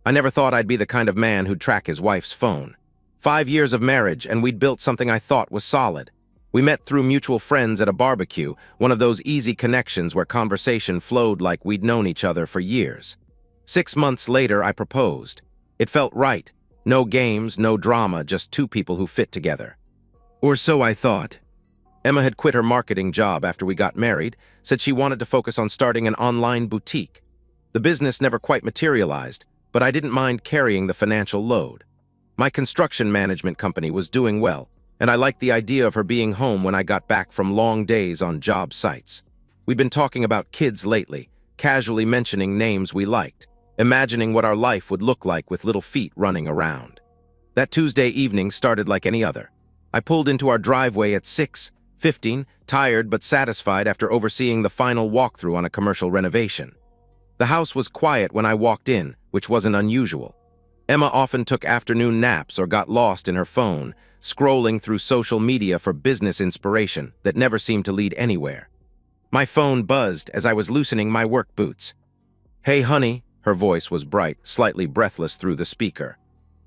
I never thought I'd be the kind of man who'd track his wife's phone. 5 years of marriage, and we'd built something I thought was solid. We met through mutual friends at a barbecue, one of those easy connections where conversation flowed like we'd known each other for years. 6 months later, I proposed. It felt right. No games, no drama, just two people who fit together. Or so I thought. Emma had quit her marketing job after we got married, said she wanted to focus on starting an online boutique. The business never quite materialized, but I didn't mind carrying the financial load. My construction management company was doing well, and I liked the idea of her being home when I got back from long days on job sites. We'd been talking about kids lately, casually mentioning names we liked, imagining what our life would look like with little feet running around. That Tuesday evening started like any other. I pulled into our driveway at 6:15, tired but satisfied after overseeing the final walkthrough on a commercial renovation. The house was quiet when I walked in, which wasn't unusual. Emma often took afternoon naps or got lost in her phone, scrolling through social media for business inspiration that never seemed to lead anywhere. My phone buzzed as I was loosening my work boots. "Hey, honey," her voice was bright, slightly breathless through the speaker.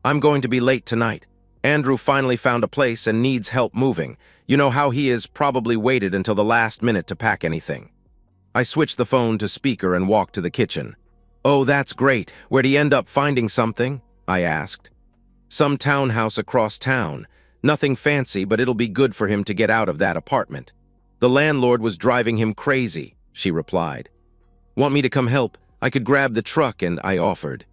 "I'm going to be late tonight. Andrew finally found a place and needs help moving. You know how he is, probably waited until the last minute to pack anything." I switched the phone to speaker and walked to the kitchen. "Oh, that's great. Where'd he end up finding something?" I asked. "Some townhouse across town. Nothing fancy, but it'll be good for him to get out of that apartment. The landlord was driving him crazy," she replied. "Want me to come help? I could grab the truck," and I offered.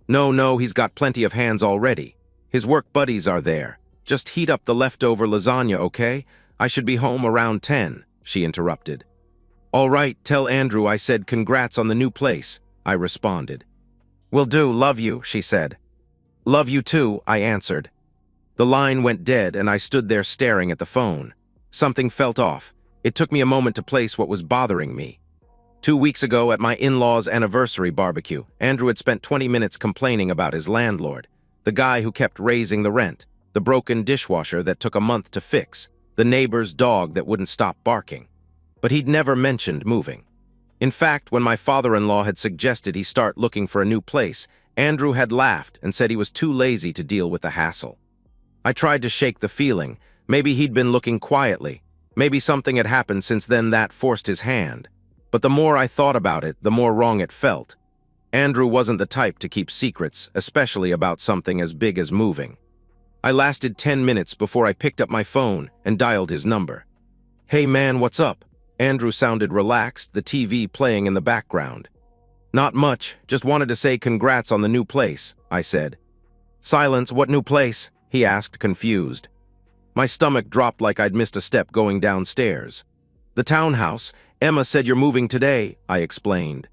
No, he's got plenty of hands already. His work buddies are there. Just heat up the leftover lasagna, okay? I should be home around 10, she interrupted. "All right, tell Andrew I said congrats on the new place," I responded. "Will do, love you," she said. "Love you too," I answered. The line went dead and I stood there staring at the phone. Something felt off. It took me a moment to place what was bothering me. 2 weeks ago at my in-laws' anniversary barbecue, Andrew had spent 20 minutes complaining about his landlord, the guy who kept raising the rent, the broken dishwasher that took a month to fix, the neighbor's dog that wouldn't stop barking. But he'd never mentioned moving. In fact, when my father-in-law had suggested he start looking for a new place, Andrew had laughed and said he was too lazy to deal with the hassle. I tried to shake the feeling. Maybe he'd been looking quietly. Maybe something had happened since then that forced his hand. But the more I thought about it, the more wrong it felt. Andrew wasn't the type to keep secrets, especially about something as big as moving. I lasted 10 minutes before I picked up my phone and dialed his number. "Hey man, what's up?" Andrew sounded relaxed, the TV playing in the background. "Not much, just wanted to say congrats on the new place," I said. "Silence, what new place?" he asked, confused. My stomach dropped like I'd missed a step going downstairs. "The townhouse. Emma said you're moving today," I explained.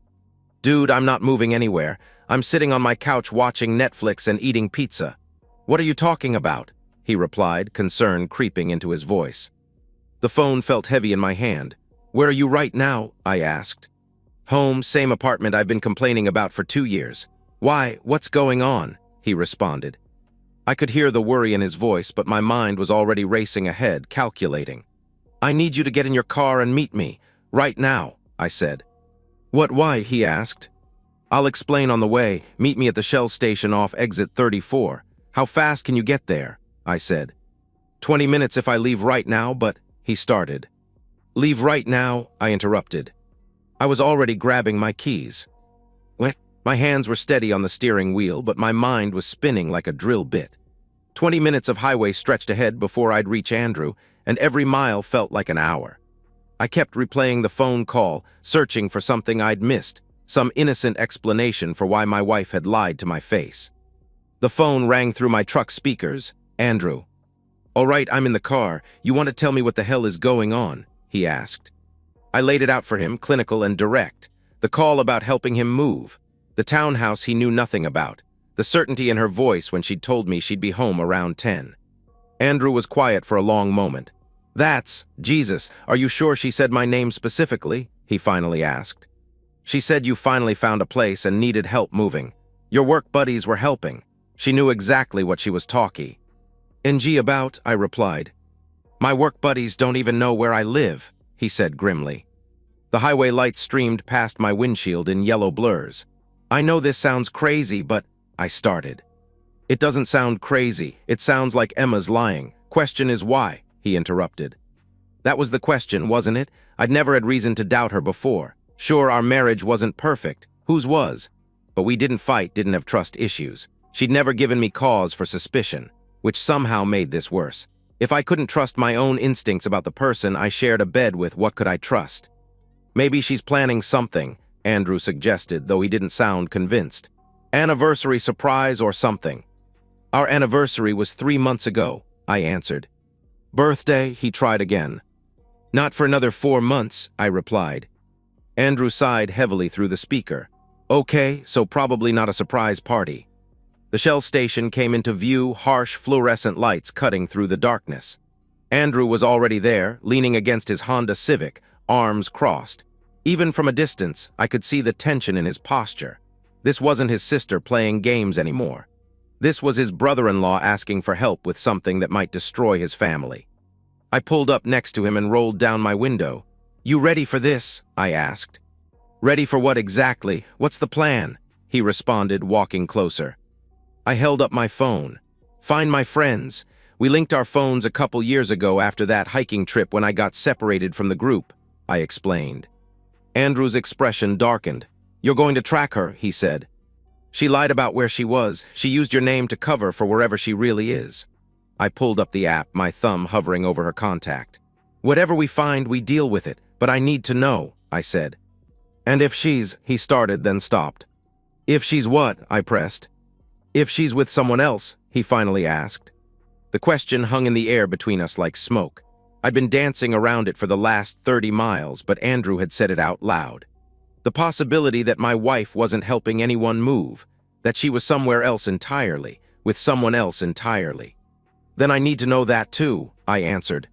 "Dude, I'm not moving anywhere. I'm sitting on my couch watching Netflix and eating pizza." "What are you talking about?" he replied, concern creeping into his voice. The phone felt heavy in my hand. "Where are you right now?" I asked. "Home, same apartment I've been complaining about for 2 years. Why, what's going on?" he responded. I could hear the worry in his voice, but my mind was already racing ahead, calculating. "I need you to get in your car and meet me. Right now," I said. "What, why?" he asked. "I'll explain on the way. Meet me at the Shell station off exit 34. How fast can you get there?" I said. 20 minutes if I leave right now, but," he started. "Leave right now," I interrupted. I was already grabbing my keys. What? My hands were steady on the steering wheel, but my mind was spinning like a drill bit. 20 minutes of highway stretched ahead before I'd reach Andrew, and every mile felt like an hour. I kept replaying the phone call, searching for something I'd missed, some innocent explanation for why my wife had lied to my face. The phone rang through my truck speakers. "Andrew." "All right, I'm in the car. You want to tell me what the hell is going on?" he asked. I laid it out for him, clinical and direct. The call about helping him move. The townhouse he knew nothing about. The certainty in her voice when she'd told me she'd be home around 10. Andrew was quiet for a long moment. Jesus, are you sure she said my name specifically?" he finally asked. "She said you finally found a place and needed help moving. Your work buddies were helping. She knew exactly what she was talking about," I replied. "My work buddies don't even know where I live," he said grimly. The highway lights streamed past my windshield in yellow blurs. "I know this sounds crazy, but," I started. It doesn't sound crazy. It sounds like Emma's lying. Question is why, he interrupted. That was the question, wasn't it? I'd never had reason to doubt her before. Sure, our marriage wasn't perfect. Whose was? But we didn't fight, didn't have trust issues. She'd never given me cause for suspicion, which somehow made this worse. If I couldn't trust my own instincts about the person I shared a bed with, what could I trust? Maybe she's planning something, Andrew suggested, though he didn't sound convinced. Anniversary surprise or something. Our anniversary was 3 months ago, I answered. Birthday, he tried again. Not for another 4 months, I replied. Andrew sighed heavily through the speaker. Okay, so probably not a surprise party. The Shell station came into view, harsh fluorescent lights cutting through the darkness. Andrew was already there, leaning against his Honda Civic, arms crossed. Even from a distance, I could see the tension in his posture. This wasn't his sister playing games anymore. This was his brother-in-law asking for help with something that might destroy his family. I pulled up next to him and rolled down my window. You ready for this? I asked. Ready for what exactly? What's the plan? He responded, walking closer. I held up my phone. Find my friends. We linked our phones a couple years ago after that hiking trip when I got separated from the group, I explained. Andrew's expression darkened. You're going to track her, he said. She lied about where she was. She used your name to cover for wherever she really is. I pulled up the app, my thumb hovering over her contact. Whatever we find, we deal with it, but I need to know, I said. And if she's, he started, then stopped. If she's what? I pressed. If she's with someone else, he finally asked. The question hung in the air between us like smoke. I'd been dancing around it for the last 30 miles, but Andrew had said it out loud. The possibility that my wife wasn't helping anyone move, that she was somewhere else entirely, with someone else entirely. Then I need to know that too, I answered.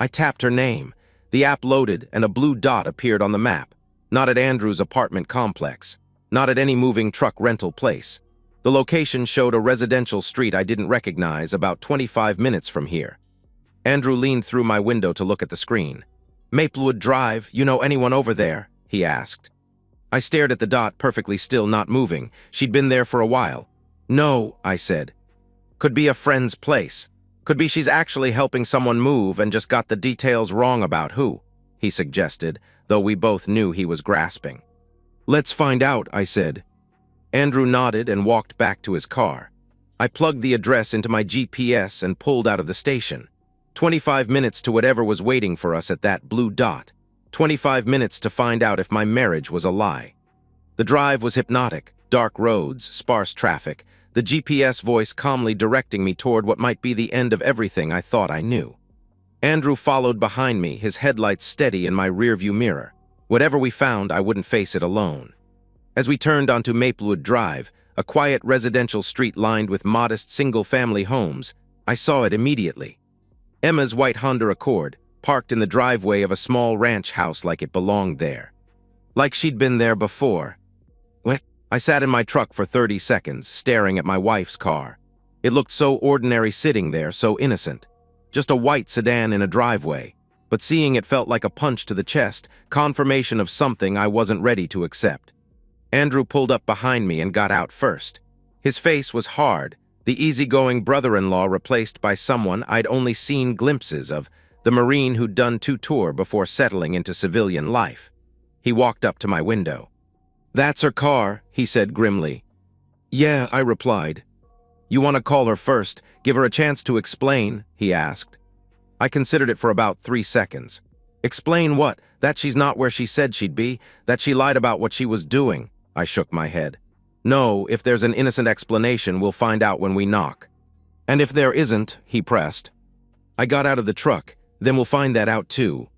I tapped her name. The app loaded and a blue dot appeared on the map. Not at Andrew's apartment complex. Not at any moving truck rental place. The location showed a residential street I didn't recognize about 25 minutes from here. Andrew leaned through my window to look at the screen. Maplewood Drive, you know anyone over there? He asked. I stared at the dot, perfectly still, not moving. She'd been there for a while. No, I said. Could be a friend's place. Could be she's actually helping someone move and just got the details wrong about who, he suggested, though we both knew he was grasping. Let's find out, I said. Andrew nodded and walked back to his car. I plugged the address into my GPS and pulled out of the station. 25 minutes to whatever was waiting for us at that blue dot. 25 minutes to find out if my marriage was a lie. The drive was hypnotic, dark roads, sparse traffic, the GPS voice calmly directing me toward what might be the end of everything I thought I knew. Andrew followed behind me, his headlights steady in my rearview mirror. Whatever we found, I wouldn't face it alone. As we turned onto Maplewood Drive, a quiet residential street lined with modest single-family homes, I saw it immediately. Emma's white Honda Accord, parked in the driveway of a small ranch house like it belonged there. Like she'd been there before. What? I sat in my truck for 30 seconds, staring at my wife's car. It looked so ordinary sitting there, so innocent. Just a white sedan in a driveway. But seeing it felt like a punch to the chest, confirmation of something I wasn't ready to accept. Andrew pulled up behind me and got out first. His face was hard, the easygoing brother-in-law replaced by someone I'd only seen glimpses of, the Marine who'd done 2 tours before settling into civilian life. He walked up to my window. That's her car, he said grimly. Yeah, I replied. You want to call her first, give her a chance to explain, he asked. I considered it for about 3 seconds. Explain what? That she's not where she said she'd be, that she lied about what she was doing. I shook my head. No, if there's an innocent explanation, we'll find out when we knock. And if there isn't, he pressed. I got out of the truck, then we'll find that out too.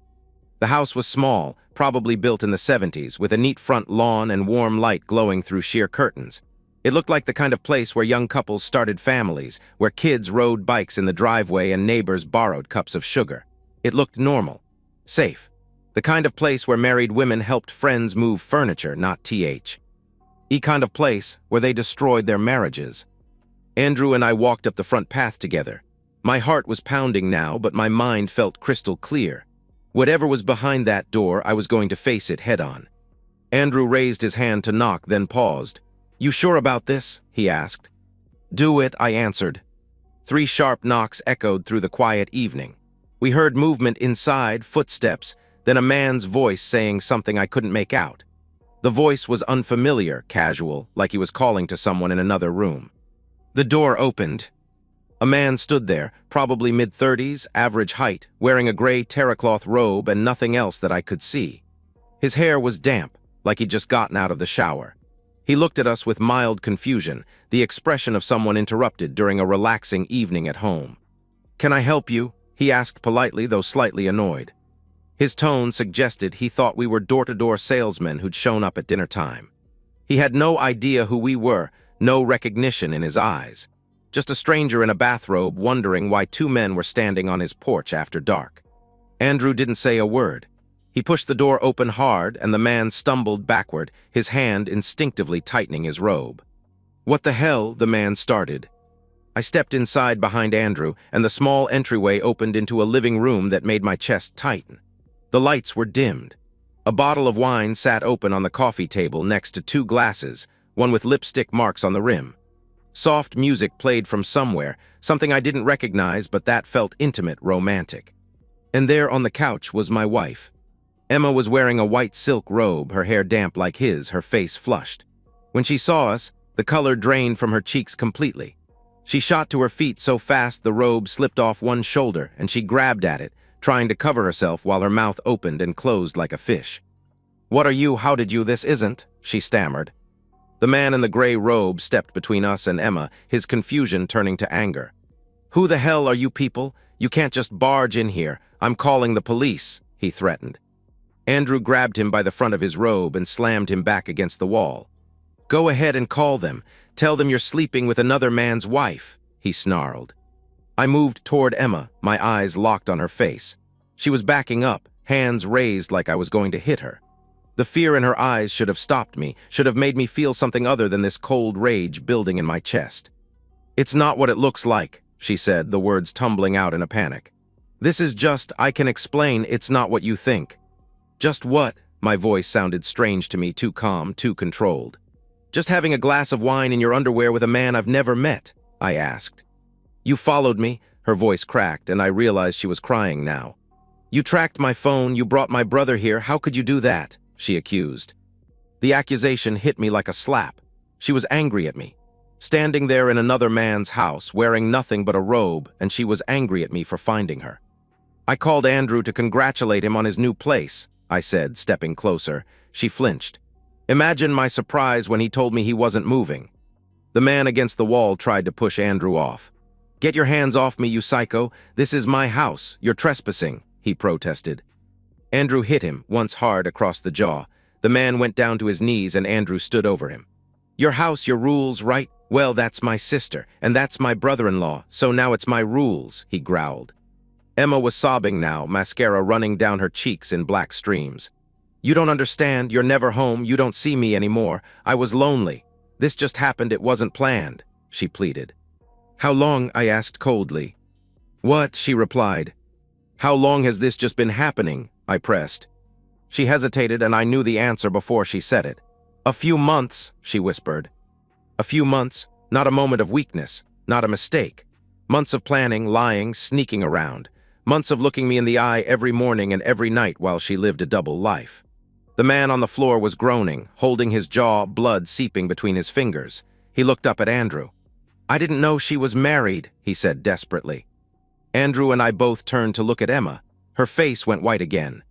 The house was small, probably built in the 70s, with a neat front lawn and warm light glowing through sheer curtains. It looked like the kind of place where young couples started families, where kids rode bikes in the driveway and neighbors borrowed cups of sugar. It looked normal, safe. The kind of place where married women helped friends move furniture, not kind of place where they destroyed their marriages. Andrew and I walked up the front path together. My heart was pounding now, but my mind felt crystal clear. Whatever was behind that door, I was going to face it head-on. Andrew raised his hand to knock, then paused. "You sure about this?" he asked. "Do it," I answered. 3 sharp knocks echoed through the quiet evening. We heard movement inside, footsteps, then a man's voice saying something I couldn't make out. The voice was unfamiliar, casual, like he was calling to someone in another room. The door opened. A man stood there, probably mid-30s, average height, wearing a gray terracloth robe and nothing else that I could see. His hair was damp, like he'd just gotten out of the shower. He looked at us with mild confusion, the expression of someone interrupted during a relaxing evening at home. "Can I help you?" he asked politely, though slightly annoyed. His tone suggested he thought we were door-to-door salesmen who'd shown up at dinner time. He had no idea who we were, no recognition in his eyes. Just a stranger in a bathrobe wondering why 2 men were standing on his porch after dark. Andrew didn't say a word. He pushed the door open hard, and the man stumbled backward, his hand instinctively tightening his robe. "What the hell?" the man started. I stepped inside behind Andrew, and the small entryway opened into a living room that made my chest tighten. The lights were dimmed. A bottle of wine sat open on the coffee table next to 2 glasses, one with lipstick marks on the rim. Soft music played from somewhere, something I didn't recognize, but that felt intimate, romantic. And there on the couch was my wife. Emma was wearing a white silk robe, her hair damp like his, her face flushed. When she saw us, the color drained from her cheeks completely. She shot to her feet so fast the robe slipped off one shoulder, and she grabbed at it, trying to cover herself while her mouth opened and closed like a fish. "What are you? How did you? This isn't," she stammered. The man in the gray robe stepped between us and Emma, his confusion turning to anger. "Who the hell are you people? You can't just barge in here. I'm calling the police," he threatened. Andrew grabbed him by the front of his robe and slammed him back against the wall. "Go ahead and call them. Tell them you're sleeping with another man's wife," he snarled. I moved toward Emma, my eyes locked on her face. She was backing up, hands raised like I was going to hit her. The fear in her eyes should have stopped me, should have made me feel something other than this cold rage building in my chest. "It's not what it looks like," she said, the words tumbling out in a panic. "This is just, I can explain, it's not what you think." "Just what?" My voice sounded strange to me, too calm, too controlled. "Just having a glass of wine in your underwear with a man I've never met," I asked. "You followed me," her voice cracked, and I realized she was crying now. "You tracked my phone, you brought my brother here, how could you do that?" she accused. The accusation hit me like a slap. She was angry at me. Standing there in another man's house, wearing nothing but a robe, and she was angry at me for finding her. "I called Andrew to congratulate him on his new place," I said, stepping closer. She flinched. Imagine my surprise when he told me he wasn't moving. The man against the wall tried to push Andrew off. "Get your hands off me, you psycho. This is my house. You're trespassing," he protested. Andrew hit him, once hard, across the jaw. The man went down to his knees and Andrew stood over him. "Your house, your rules, right? Well, that's my sister, and that's my brother-in-law, so now it's my rules," he growled. Emma was sobbing now, mascara running down her cheeks in black streams. "You don't understand. You're never home. You don't see me anymore. I was lonely. This just happened. It wasn't planned," she pleaded. "How long?" I asked coldly. "What?" she replied. "How long has this just been happening?" I pressed. She hesitated, and I knew the answer before she said it. "A few months," she whispered. "A few months, not a moment of weakness, not a mistake. Months of planning, lying, sneaking around. Months of looking me in the eye every morning and every night while she lived a double life." The man on the floor was groaning, holding his jaw, blood seeping between his fingers. He looked up at Andrew. "I didn't know she was married," he said desperately. Andrew and I both turned to look at Emma. Her face went white again.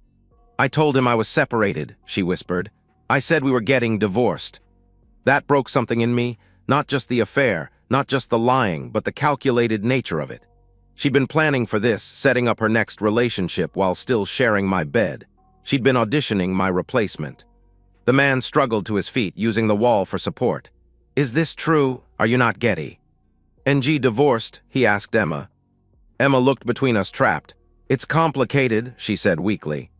"I told him I was separated," she whispered. "I said we were getting divorced." That broke something in me, not just the affair, not just the lying, but the calculated nature of it. She'd been planning for this, setting up her next relationship while still sharing my bed. She'd been auditioning my replacement. The man struggled to his feet, using the wall for support. "Is this true? Are you not Getty?" "NG divorced?" he asked Emma. Emma looked between us, trapped. "It's complicated," she said weakly.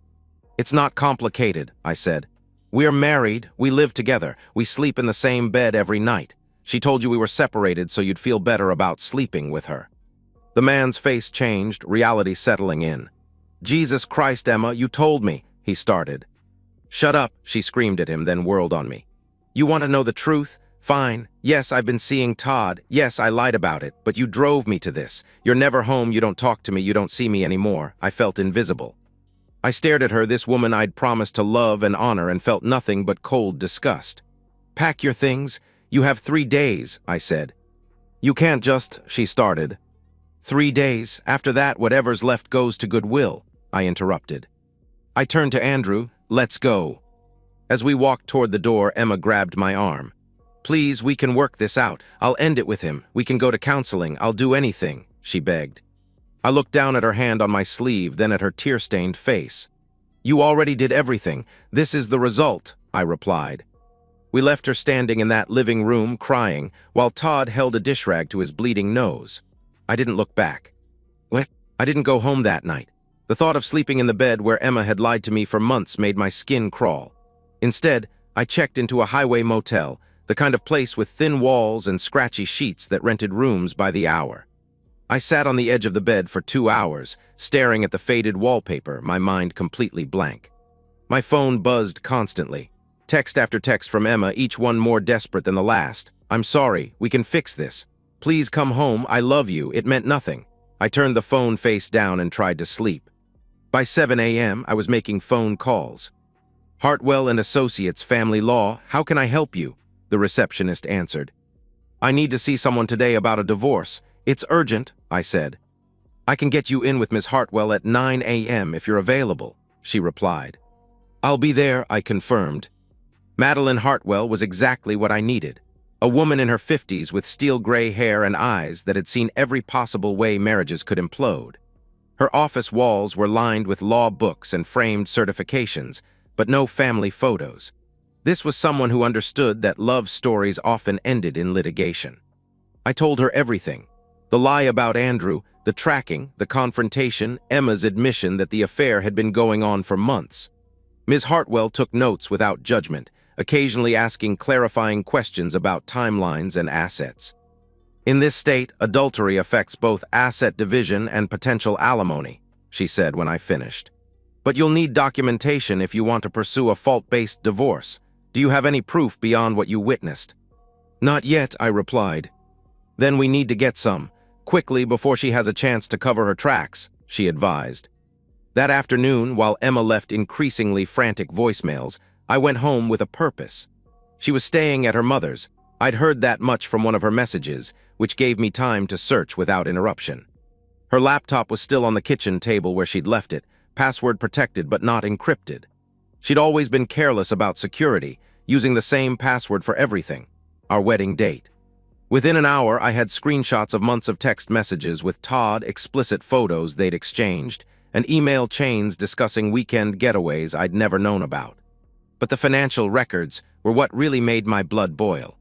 "It's not complicated," I said. "We're married, we live together, we sleep in the same bed every night. She told you we were separated so you'd feel better about sleeping with her." The man's face changed, reality settling in. "Jesus Christ, Emma, you told me," he started. "Shut up," she screamed at him, then whirled on me. "You want to know the truth? Fine. Yes, I've been seeing Todd. Yes, I lied about it, but you drove me to this. You're never home, you don't talk to me, you don't see me anymore. I felt invisible. I stared at her, this woman I'd promised to love and honor, and felt nothing but cold disgust. Pack your things. You have 3 days, I said. You can't just, she started. 3 days. After that, whatever's left goes to Goodwill, I interrupted. I turned to Andrew. Let's go. As we walked toward the door, Emma grabbed my arm. Please, we can work this out. I'll end it with him. We can go to counseling. I'll do anything, she begged. I looked down at her hand on my sleeve, then at her tear-stained face. You already did everything. This is the result, I replied. We left her standing in that living room, crying, while Todd held a dish rag to his bleeding nose. I didn't look back. What? I didn't go home that night. The thought of sleeping in the bed where Emma had lied to me for months made my skin crawl. Instead, I checked into a highway motel, the kind of place with thin walls and scratchy sheets that rented rooms by the hour. I sat on the edge of the bed for 2 hours, staring at the faded wallpaper, my mind completely blank. My phone buzzed constantly. Text after text from Emma, each one more desperate than the last. I'm sorry, we can fix this. Please come home, I love you, it meant nothing. I turned the phone face down and tried to sleep. By 7 a.m., I was making phone calls. Hartwell and Associates, Family Law, how can I help you? The receptionist answered. I need to see someone today about a divorce. It's urgent, I said. I can get you in with Miss Hartwell at 9 a.m. if you're available, she replied. I'll be there, I confirmed. Madeline Hartwell was exactly what I needed. A woman in her 50s with steel gray hair and eyes that had seen every possible way marriages could implode. Her office walls were lined with law books and framed certifications, but no family photos. This was someone who understood that love stories often ended in litigation. I told her everything. The lie about Andrew, the tracking, the confrontation, Emma's admission that the affair had been going on for months. Ms. Hartwell took notes without judgment, occasionally asking clarifying questions about timelines and assets. In this state, adultery affects both asset division and potential alimony, she said when I finished. But you'll need documentation if you want to pursue a fault-based divorce. Do you have any proof beyond what you witnessed? Not yet, I replied. Then we need to get some, quickly before she has a chance to cover her tracks, she advised. That afternoon, while Emma left increasingly frantic voicemails, I went home with a purpose. She was staying at her mother's. I'd heard that much from one of her messages, which gave me time to search without interruption. Her laptop was still on the kitchen table where she'd left it, password protected but not encrypted. She'd always been careless about security, using the same password for everything, our wedding date. Within an hour, I had screenshots of months of text messages with Todd, explicit photos they'd exchanged, and email chains discussing weekend getaways I'd never known about. But the financial records were what really made my blood boil.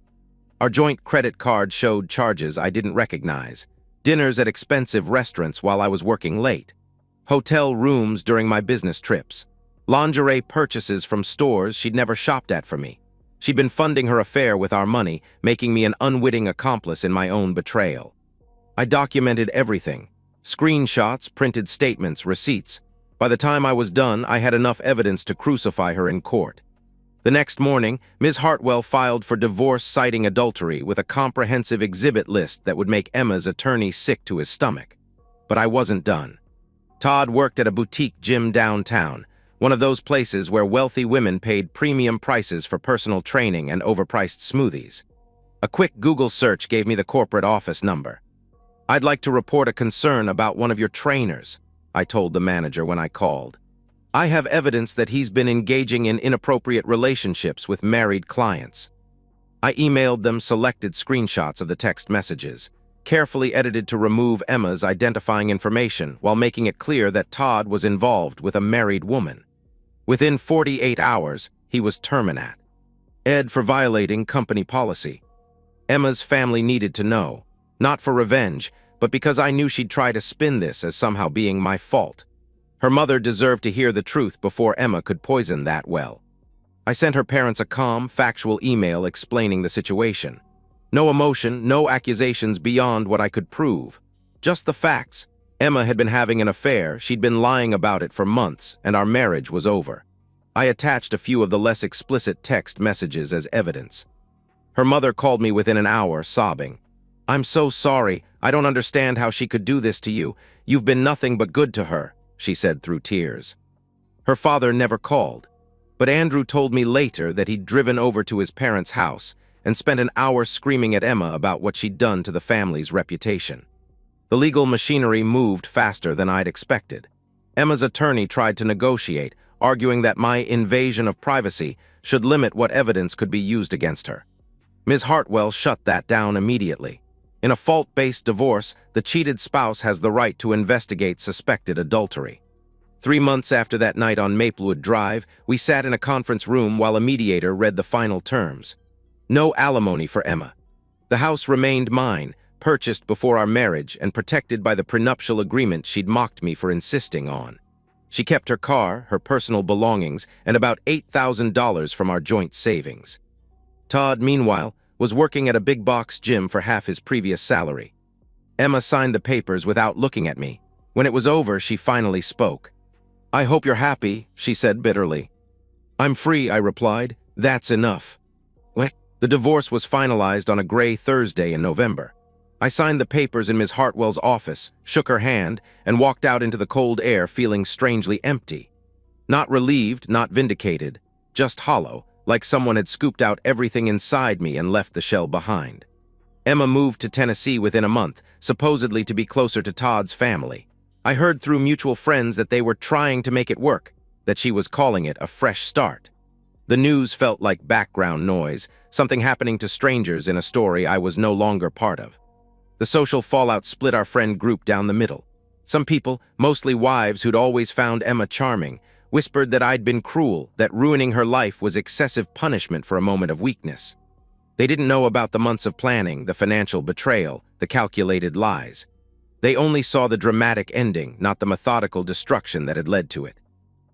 Our joint credit card showed charges I didn't recognize, dinners at expensive restaurants while I was working late, hotel rooms during my business trips, lingerie purchases from stores she'd never shopped at for me. She'd been funding her affair with our money, making me an unwitting accomplice in my own betrayal. I documented everything. Screenshots, printed statements, receipts. By the time I was done, I had enough evidence to crucify her in court. The next morning, Ms. Hartwell filed for divorce citing adultery with a comprehensive exhibit list that would make Emma's attorney sick to his stomach. But I wasn't done. Todd worked at a boutique gym downtown, one of those places where wealthy women paid premium prices for personal training and overpriced smoothies. A quick Google search gave me the corporate office number. I'd like to report a concern about one of your trainers, I told the manager when I called. I have evidence that he's been engaging in inappropriate relationships with married clients. I emailed them selected screenshots of the text messages, carefully edited to remove Emma's identifying information while making it clear that Todd was involved with a married woman. Within 48 hours, he was terminat. Ed for violating company policy. Emma's family needed to know, not for revenge, but because I knew she'd try to spin this as somehow being my fault. Her mother deserved to hear the truth before Emma could poison that well. I sent her parents a calm, factual email explaining the situation. No emotion, no accusations beyond what I could prove. Just the facts. Emma had been having an affair, she'd been lying about it for months, and our marriage was over. I attached a few of the less explicit text messages as evidence. Her mother called me within an hour, sobbing. "I'm so sorry. I don't understand how she could do this to you. You've been nothing but good to her," she said through tears. Her father never called, but Andrew told me later that he'd driven over to his parents' house and spent an hour screaming at Emma about what she'd done to the family's reputation. The legal machinery moved faster than I'd expected. Emma's attorney tried to negotiate, arguing that my invasion of privacy should limit what evidence could be used against her. Ms. Hartwell shut that down immediately. In a fault-based divorce, the cheated spouse has the right to investigate suspected adultery. 3 months after that night on Maplewood Drive, we sat in a conference room while a mediator read the final terms. No alimony for Emma. The house remained mine, purchased before our marriage and protected by the prenuptial agreement she'd mocked me for insisting on. She kept her car, her personal belongings, and about $8,000 from our joint savings. Todd, meanwhile, was working at a big-box gym for half his previous salary. Emma signed the papers without looking at me. When it was over, she finally spoke. "I hope you're happy," she said bitterly. "I'm free," I replied. "That's enough." What? The divorce was finalized on a gray Thursday in November. I signed the papers in Ms. Hartwell's office, shook her hand, and walked out into the cold air feeling strangely empty. Not relieved, not vindicated, just hollow, like someone had scooped out everything inside me and left the shell behind. Emma moved to Tennessee within a month, supposedly to be closer to Todd's family. I heard through mutual friends that they were trying to make it work, that she was calling it a fresh start. The news felt like background noise, something happening to strangers in a story I was no longer part of. The social fallout split our friend group down the middle. Some people, mostly wives who'd always found Emma charming, whispered that I'd been cruel, that ruining her life was excessive punishment for a moment of weakness. They didn't know about the months of planning, the financial betrayal, the calculated lies. They only saw the dramatic ending, not the methodical destruction that had led to it.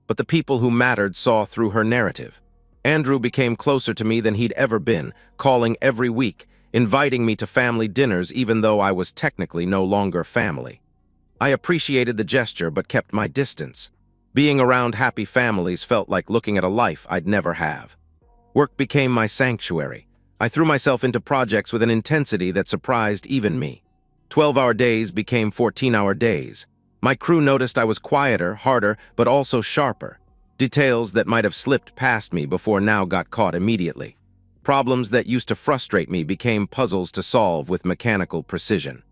But the people who mattered saw through her narrative. Andrew became closer to me than he'd ever been, calling every week, inviting me to family dinners even though I was technically no longer family. I appreciated the gesture but kept my distance. Being around happy families felt like looking at a life I'd never have. Work became my sanctuary. I threw myself into projects with an intensity that surprised even me. 12-hour days became 14-hour days. My crew noticed I was quieter, harder, but also sharper. Details that might have slipped past me before now got caught immediately. Problems that used to frustrate me became puzzles to solve with mechanical precision.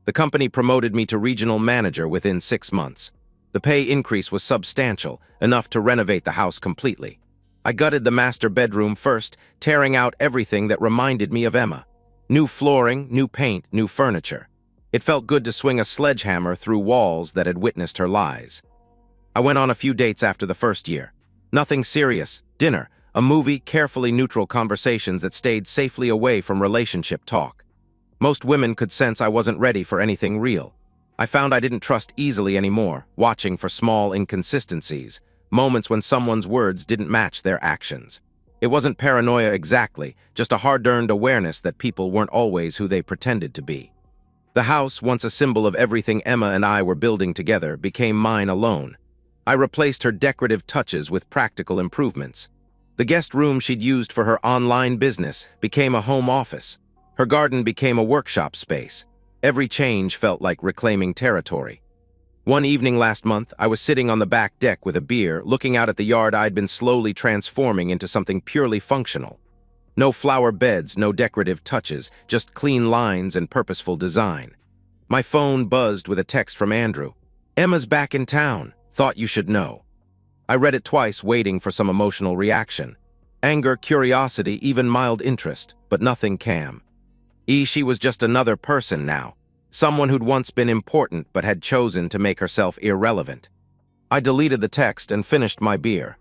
The company promoted me to regional manager within 6 months. The pay increase was substantial, enough to renovate the house completely. I gutted the master bedroom first, tearing out everything that reminded me of Emma. New flooring, new paint, new furniture. It felt good to swing a sledgehammer through walls that had witnessed her lies. I went on a few dates after the first year. Nothing serious, dinner, a movie, carefully neutral conversations that stayed safely away from relationship talk. Most women could sense I wasn't ready for anything real. I found I didn't trust easily anymore, watching for small inconsistencies, moments when someone's words didn't match their actions. It wasn't paranoia exactly, just a hard-earned awareness that people weren't always who they pretended to be. The house, once a symbol of everything Emma and I were building together, became mine alone. I replaced her decorative touches with practical improvements. The guest room she'd used for her online business became a home office. Her garden became a workshop space. Every change felt like reclaiming territory. One evening last month, I was sitting on the back deck with a beer, looking out at the yard I'd been slowly transforming into something purely functional. No flower beds, no decorative touches, just clean lines and purposeful design. My phone buzzed with a text from Andrew. "Emma's back in town. Thought you should know." I read it twice, waiting for some emotional reaction. Anger, curiosity, even mild interest, but nothing calm. She was just another person now. Someone who'd once been important but had chosen to make herself irrelevant. I deleted the text and finished my beer.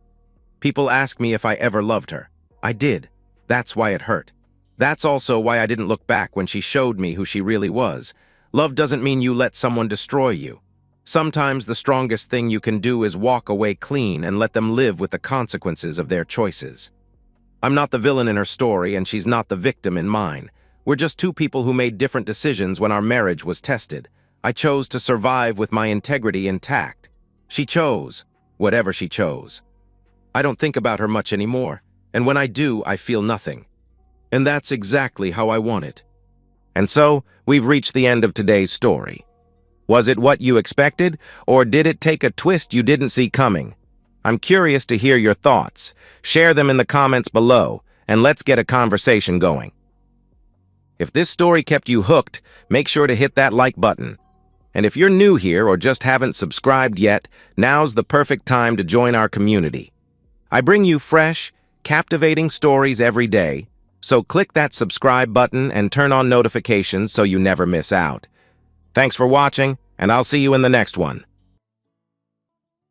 People ask me if I ever loved her. I did. That's why it hurt. That's also why I didn't look back when she showed me who she really was. Love doesn't mean you let someone destroy you. Sometimes the strongest thing you can do is walk away clean and let them live with the consequences of their choices. I'm not the villain in her story, and she's not the victim in mine. We're just two people who made different decisions when our marriage was tested. I chose to survive with my integrity intact. She chose, whatever she chose. I don't think about her much anymore, and when I do, I feel nothing. And that's exactly how I want it. And so, we've reached the end of today's story. Was it what you expected, or did it take a twist you didn't see coming? I'm curious to hear your thoughts. Share them in the comments below, and let's get a conversation going. If this story kept you hooked, make sure to hit that like button. And if you're new here or just haven't subscribed yet, now's the perfect time to join our community. I bring you fresh, captivating stories every day, so click that subscribe button and turn on notifications so you never miss out. Thanks for watching, and I'll see you in the next one.